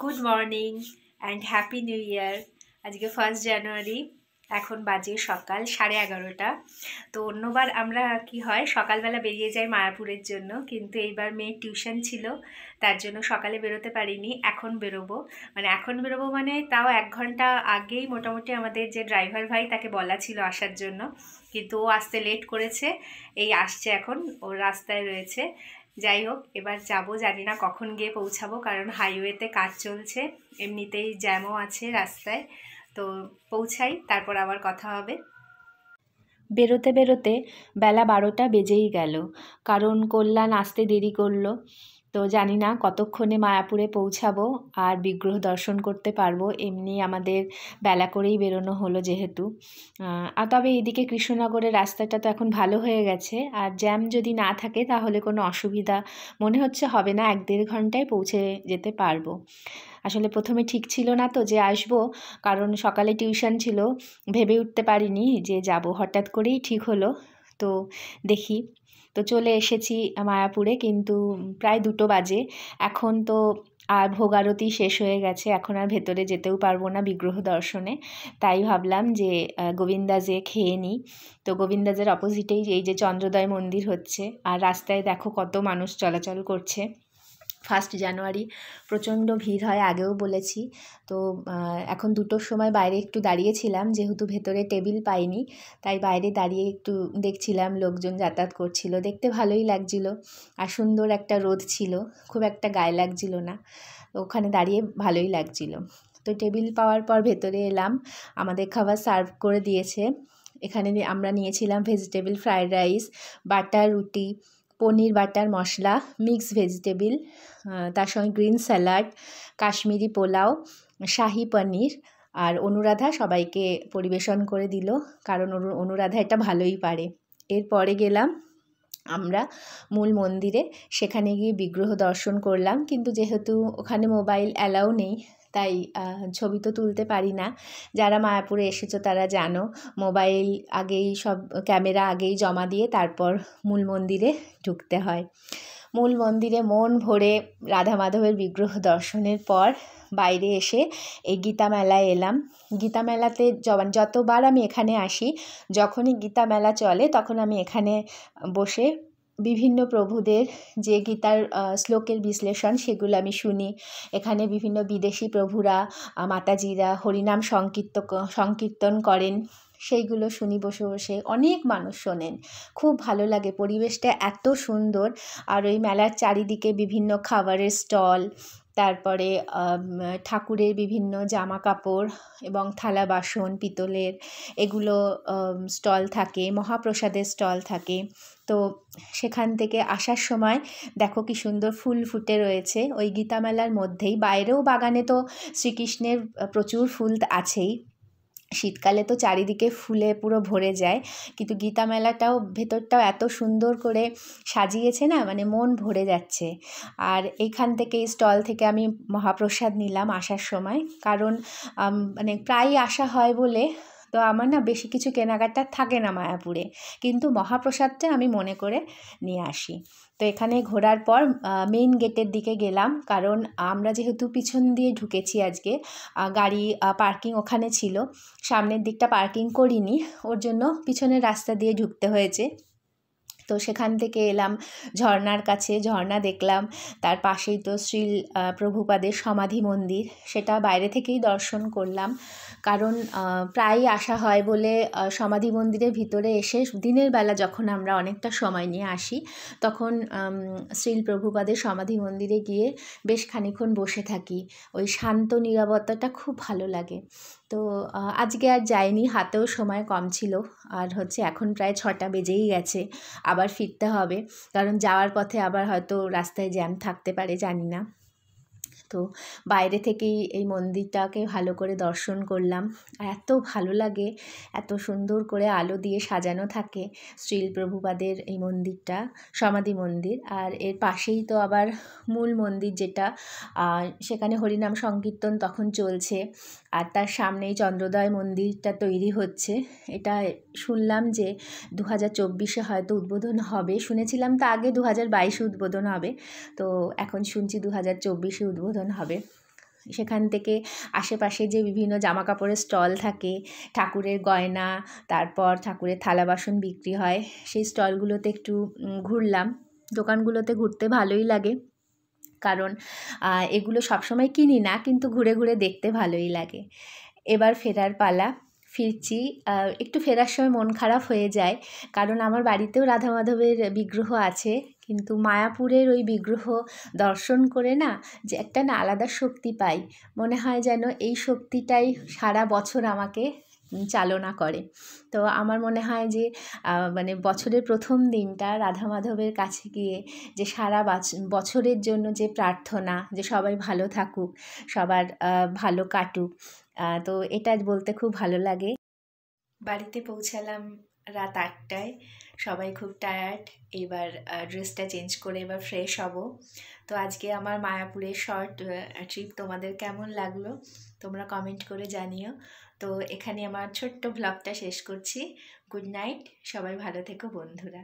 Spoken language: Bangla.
Good morning and happy new year. আজকে 1 জানুয়ারি। এখন বাজে সকাল 11:30। তো অন্যবার আমরা কি হয় সকালবেলা বেরিয়ে যাই মায়াপুরের জন্য, কিন্তু এইবার মেয়ের টিউশন ছিল, তার জন্য সকালে বেরোতে পারিনি। এখন বেরোবো মানে তাও 1 ঘন্টা আগেই মোটামুটি আমাদের যে ড্রাইভার ভাই তাকে বলা ছিল আসার জন্য, কিন্তু ও আসতে লেট করেছে। এই আসছে, এখন ওর রাস্তায় রয়েছে। যাই হোক, এবার যাব, জানি না কখন গিয়ে পৌঁছাবো, কারণ হাইওয়েতে কাজ চলছে, এমনিতেই জ্যামও আছে রাস্তায়। তো পৌঁছাই, তারপর আবার কথা হবে। বেরোতে বেরোতে বেলা 12টা বেজেই গেল, কারণ কল্যাণ আসতে দেরি করলো। তো জানি না কতক্ষণে মায়াপুরে পৌঁছাবো আর বিগ্রহ দর্শন করতে পারবো। এমনি আমাদের বেলা করেই বেরোনো হলো যেহেতু। আর তবে এইদিকে কৃষ্ণনগরের রাস্তাটা তো এখন ভালো হয়ে গেছে, আর জ্যাম যদি না থাকে তাহলে কোনো অসুবিধা মনে হচ্ছে হবে না, 1-1.5 ঘন্টায় পৌঁছে যেতে পারবো। আসলে প্রথমে ঠিক ছিল না তো যে আসবো, কারণ সকালে টিউশন ছিল, ভেবে উঠতে পারিনি যে যাব, হঠাৎ করেই ঠিক হলো। তো দেখি, তো চলে এসেছি মায়াপুরে, কিন্তু প্রায় 2টো বাজে। এখন তো আর ভোগ আরতি শেষ হয়ে গেছে, এখন আর ভেতরে যেতেও পারবো না বিগ্রহ দর্শনে। তাই ভাবলাম যে গোবিন্দাজে খেয়ে নিই। তো গোবিন্দাজের অপোজিটেই এই যে চন্দ্রোদয় মন্দির হচ্ছে, আর রাস্তায় দেখো কত মানুষ চলাচল করছে। 1 জানুয়ারি প্রচণ্ড ভিড় হয়, আগেও বলেছি। তো এখন 2টোর সময় বাইরে একটু দাঁড়িয়েছিলাম, যেহেতু ভেতরে টেবিল পাইনি, তাই বাইরে দাঁড়িয়ে একটু দেখছিলাম লোকজন যাতায়াত করছিল, দেখতে ভালোই লাগছিল। আর সুন্দর একটা রোদ ছিল, খুব একটা গায়ে লাগছিল না, ওখানে দাঁড়িয়ে ভালোই লাগছিল। তো টেবিল পাওয়ার পর ভেতরে এলাম, আমাদের খাবার সার্ভ করে দিয়েছে। এখানে আমরা নিয়েছিলাম ভেজিটেবল ফ্রায়েড রাইস, বাটার রুটি, পনির বাটার মশলা, মিক্স ভেজিটেবল, তার সঙ্গে গ্রিন স্যালাড, কাশ্মীরি পোলাও, শাহি পনির। আর অনুরাধা সবাইকে পরিবেশন করে দিল, কারণ অনুরাধা এটা ভালোই পারে। এরপরে গেলাম আমরা মূল মন্দিরে, সেখানে গিয়ে বিগ্রহ দর্শন করলাম, কিন্তু যেহেতু ওখানে মোবাইল অ্যালাউ নেই, তাই ছবি তো তুলতে পারি না। যারা মায়াপুরে এসেছো তারা জানো, মোবাইল আগেই, সব ক্যামেরা আগেই জমা দিয়ে তারপর মূল মন্দিরে ঢুকতে হয়। মূল মন্দিরে মন ভরে রাধা মাধবের বিগ্রহ দর্শনের পর বাইরে এসে এই গীতা মেলায় এলাম। গীতা মেলাতে যতবার আমি এখানে আসি, যখনই গীতা মেলা চলে তখন আমি এখানে বসে বিভিন্ন প্রভুদের যে গীতার শ্লোকের বিশ্লেষণ সেগুলো আমি শুনি। এখানে বিভিন্ন বিদেশি প্রভুরা, মাতাজিরা হরিনাম সংকীর্তন করেন, সেইগুলো শুনি বসে বসে। অনেক মানুষ শোনেন, খুব ভালো লাগে, পরিবেশটা এত সুন্দর। আর ওই মেলার চারিদিকে বিভিন্ন খাবারের স্টল, তারপরে ঠাকুরের বিভিন্ন জামা কাপড় এবং থালা বাসন পিতলের, এগুলো স্টল থাকে, মহাপ্রসাদের স্টল থাকে। তো সেখান থেকে আসার সময় দেখো কি সুন্দর ফুল ফুটে রয়েছে ওই গীতা মেলার মধ্যেই। বাইরেও বাগানে তো শ্রীকৃষ্ণের প্রচুর ফুল আছেই, শীতকালে তো চারিদিকে ফুলে পুরো ভরে যায়, কিন্তু গীতা মেলাটাও ভেতরটাও এত সুন্দর করে সাজিয়েছে না, মানে মন ভরে যাচ্ছে। আর এইখান থেকে স্টল থেকে আমি মহাপ্রসাদ নিলাম আসার সময়, কারণ মানে প্রায়ই আসা হয় বলে তো আমার না বেশি কিছু কেনাকাটা থাকে না মায়াপুরে, কিন্তু মহাপ্রসাদটা আমি মনে করে নিয়ে আসি। তো এখানে ঘোরার পর মেইন গেটের দিকে গেলাম, কারণ আমরা যেহেতু পিছন দিয়ে ঢুকেছি আজকে, গাড়ি পার্কিং ওখানে ছিল, সামনের দিকটা পার্কিং করিনি, ওর জন্য পিছনের রাস্তা দিয়ে ঢুকতে হয়েছে। তো সেখান থেকে এলাম ঝর্ণার কাছে, ঝর্ণা দেখলাম। তার পাশেই তো শ্রী প্রভুপাদের সমাধি মন্দির, সেটা বাইরে থেকেই দর্শন করলাম, কারণ প্রায়ই আসা হয় বলে সমাধি মন্দিরের ভিতরে এসে দিনের বেলা যখন আমরা অনেকটা সময় নিয়ে আসি, তখন শ্রী প্রভুপাদের সমাধি মন্দিরে গিয়ে বেশ খানিকক্ষণ বসে থাকি। ওই শান্ত নীরবতাটা খুব ভালো লাগে। তো আজকে আর যাইনি, হাতেও সময় কম ছিল, আর এখন প্রায় 6টা বেজেই গেছে, আবার ফিরতে হবে, কারণ যাওয়ার পথে আবার হয়তো রাস্তায় জ্যাম থাকতে পারে, জানি না। তো বাইরে থেকেই এই মন্দিরটাকে ভালো করে দর্শন করলাম। এত ভালো লাগে, এত সুন্দর করে আলো দিয়ে সাজানো থাকে শ্রী প্রভুপাদের এই মন্দিরটা, সমাধি মন্দির। আর এর পাশেই তো আবার মূল মন্দির যেটা, সেখানে হরিনাম সংকীর্তন তখন চলছে, আর তার সামনেই চন্দ্রোদয় মন্দিরটা তৈরি হচ্ছে। এটা শুনলাম যে 2024-এ হয়তো উদ্বোধন হবে, শুনেছিলাম তা আগে 2022-এ উদ্বোধন হবে, তো এখন শুনছি 2024-এ উদ্বোধন হবে। সেখান থেকে আশেপাশে যে বিভিন্ন জামা কাপড়ের স্টল থাকে, ঠাকুরের গয়না, তারপর ঠাকুরের থালা বাসন বিক্রি হয়, সেই স্টলগুলোতে একটু ঘুরলাম। দোকানগুলোতে ঘুরতে ভালোই লাগে, কারণ এগুলো সবসময় কিনি না, কিন্তু ঘুরে ঘুরে দেখতে ভালোই লাগে। এবার ফেরার পালা, ফিরছি। একটু ফেরার সময় মন খারাপ হয়ে যায়, কারণ আমার বাড়িতেও রাধা মাধবের বিগ্রহ আছে, কিন্তু মায়াপুরের ওই বিগ্রহ দর্শন করে না যে একটা না আলাদা শক্তি পাই, মনে হয় যেন এই শক্তিটাই সারা বছর আমাকে চালনা করে। তো আমার মনে হয় যে মানে বছরের প্রথম দিনটা রাধা মাধবের কাছে গিয়ে যে সারা বছরের জন্য যে প্রার্থনা, যে সবাই ভালো থাকুক, সবার ভালো কাটুক, তো এটা বলতে খুব ভালো লাগে। বাড়িতে পৌঁছালাম রাত 8টায়, সবাই খুব টায়ার্ড। এবার ড্রেসটা চেঞ্জ করে এবার ফ্রেশ হব। তো আজকে আমার মায়াপুরের শর্ট ট্রিপ তোমাদের কেমন লাগলো তোমরা কমেন্ট করে জানিও। তো এখানে আমার ছোট্ট ব্লগটা শেষ করছি। গুড নাইট, সবাই ভালো থেকো বন্ধুরা।